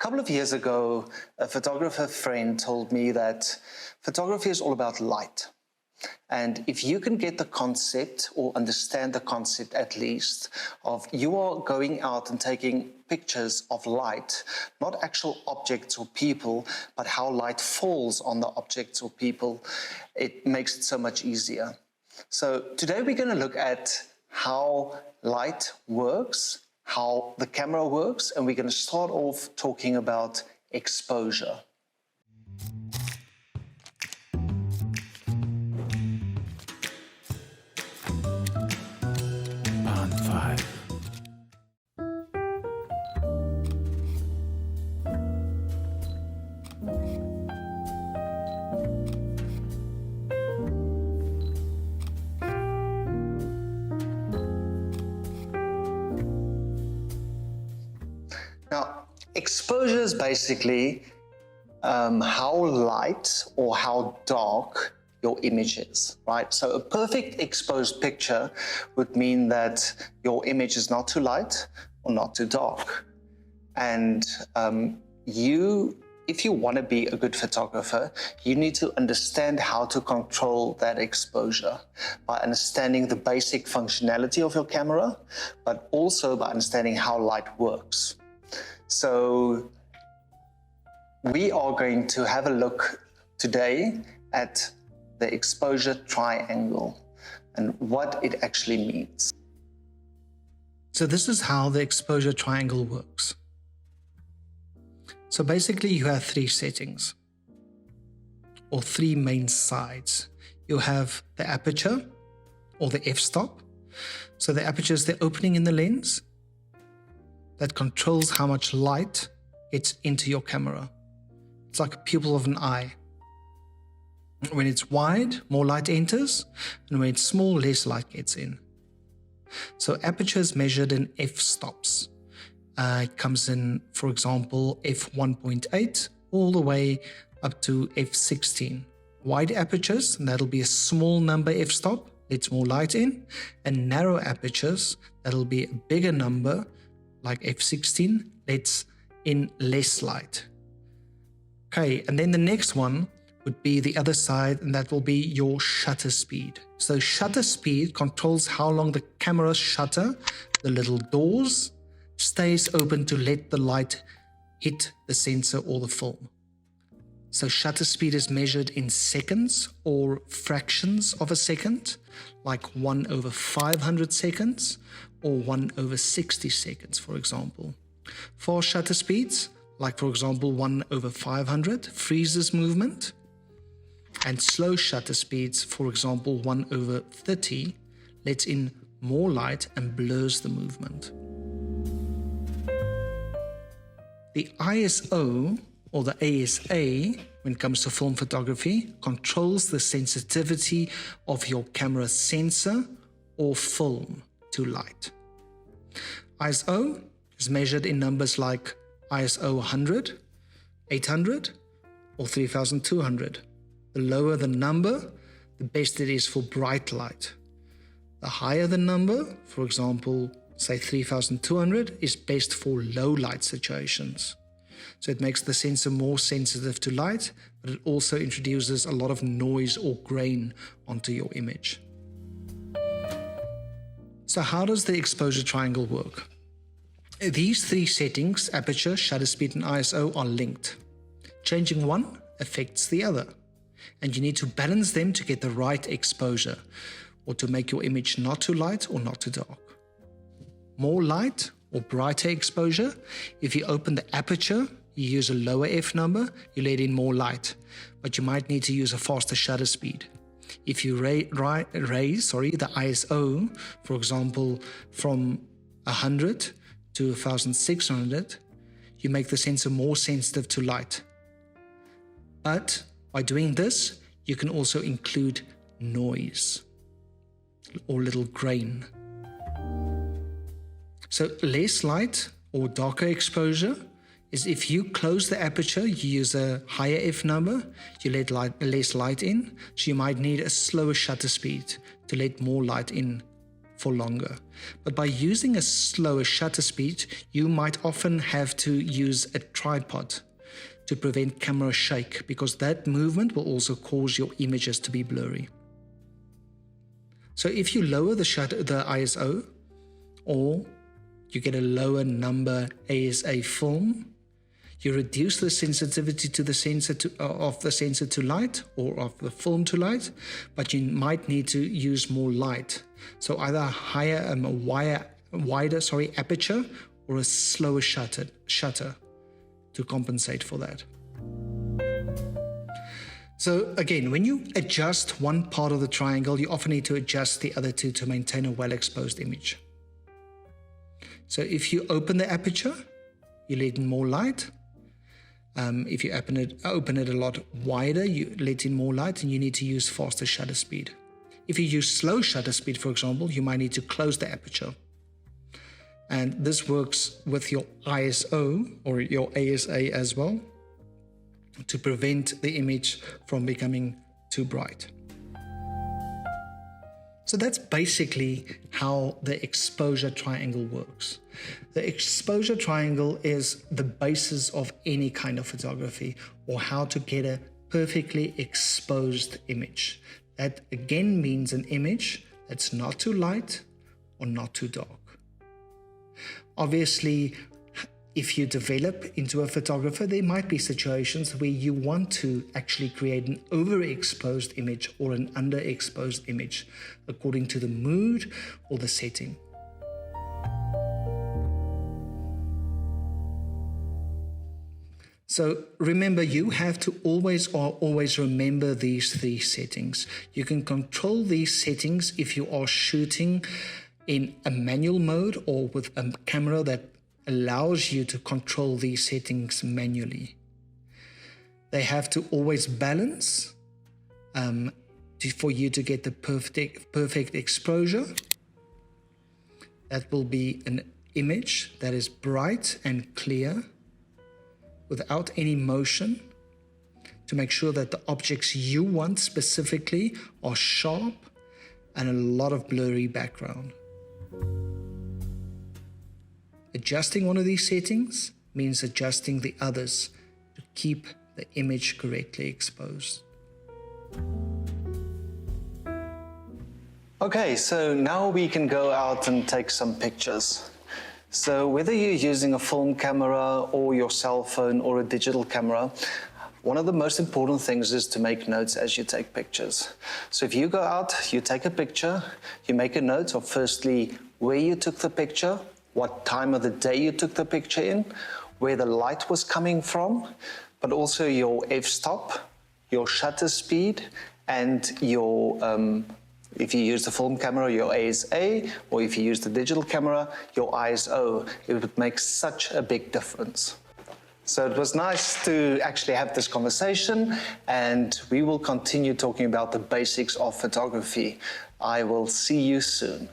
couple of years ago, a photographer friend told me that photography is all about light. And if you can get the concept, or understand the concept at least, of you are going out and taking pictures of light, not actual objects or people, but how light falls on the objects or people, it makes it so much easier. So today we're going to look at how light works, how the camera works, and we're going to start off talking about exposure. On 5. Now, exposure is basically how light or how dark your image is, right? So a perfect exposed picture would mean that your image is not too light or not too dark. And if you want to be a good photographer, you need to understand how to control that exposure by understanding the basic functionality of your camera, but also by understanding how light works. So we are going to have a look today at the exposure triangle and what it actually means. So this is how the exposure triangle works. So basically you have three settings, or three main sides. You have the aperture, or the f-stop. So the aperture is the opening in the lens that controls how much light gets into your camera. It's like a pupil of an eye. When it's wide, more light enters, and when it's small, less light gets in. So aperture is measured in f-stops. It comes in, for example, f1.8 all the way up to f16. Wide apertures, and that'll be a small number f-stop, lets more light in, and narrow apertures, that'll be a bigger number, like f16, lets in less light. Okay, and then the next one would be the other side, and that will be your shutter speed. So shutter speed controls how long the camera shutter, the little doors, stays open to let the light hit the sensor or the film. So shutter speed is measured in seconds or fractions of a second, like 1/500 seconds or 1/60 seconds, for example. Fast shutter speeds, like for example 1/500, freezes movement, and slow shutter speeds, for example 1/30, lets in more light and blurs the movement. The ISO, or the ASA, when it comes to film photography, controls the sensitivity of your camera sensor or film to light. ISO is measured in numbers like ISO 100, 800, or 3200. The lower the number, the best it is for bright light. The higher the number, for example, say 3200, is best for low light situations. So it makes the sensor more sensitive to light, but it also introduces a lot of noise or grain onto your image. So how does the exposure triangle work? These three settings, aperture, shutter speed, and ISO, are linked. Changing one affects the other, and you need to balance them to get the right exposure, or to make your image not too light or not too dark. More light or brighter exposure, if you open the aperture, you use a lower f number, you let in more light, but you might need to use a faster shutter speed. If you raise the ISO, for example, from 100 to 1600, you make the sensor more sensitive to light. But by doing this, you can also include noise or little grain. So less light or darker exposure is if you close the aperture, you use a higher f number, you let less light in, so you might need a slower shutter speed to let more light in for longer. But by using a slower shutter speed, you might often have to use a tripod to prevent camera shake, because that movement will also cause your images to be blurry. So if you lower the ISO, or you get a lower number ASA film, you reduce the sensitivity to the sensor of the sensor to light, or of the film to light, but you might need to use more light. So either a higher, wider aperture, or a slower shutter to compensate for that. So again, when you adjust one part of the triangle, you often need to adjust the other two to maintain a well-exposed image. So if you open the aperture, you let in more light. If you open it a lot wider, you let in more light, and you need to use faster shutter speed. If you use slow shutter speed, for example, you might need to close the aperture. And this works with your ISO or your ASA as well, to prevent the image from becoming too bright. So that's basically how the exposure triangle works. The exposure triangle is the basis of any kind of photography, or how to get a perfectly exposed image. That again means an image that's not too light or not too dark. Obviously, if you develop into a photographer, there might be situations where you want to actually create an overexposed image or an underexposed image, according to the mood or the setting. So remember, you have to always remember these three settings. You can control these settings if you are shooting in a manual mode, or with a camera that allows you to control these settings manually. They have to always balance for you to get the perfect exposure. That will be an image that is bright and clear, without any motion, to make sure that the objects you want specifically are sharp and a lot of blurry background. Adjusting one of these settings means adjusting the others to keep the image correctly exposed. Okay, so now we can go out and take some pictures. So whether you're using a film camera or your cell phone or a digital camera, one of the most important things is to make notes as you take pictures. So if you go out, you take a picture, you make a note of firstly where you took the picture, what time of the day you took the picture in, where the light was coming from, but also your f-stop, your shutter speed, and your, if you use the film camera, your ASA, or if you use the digital camera, your ISO. It would make such a big difference. So it was nice to actually have this conversation, and we will continue talking about the basics of photography. I will see you soon.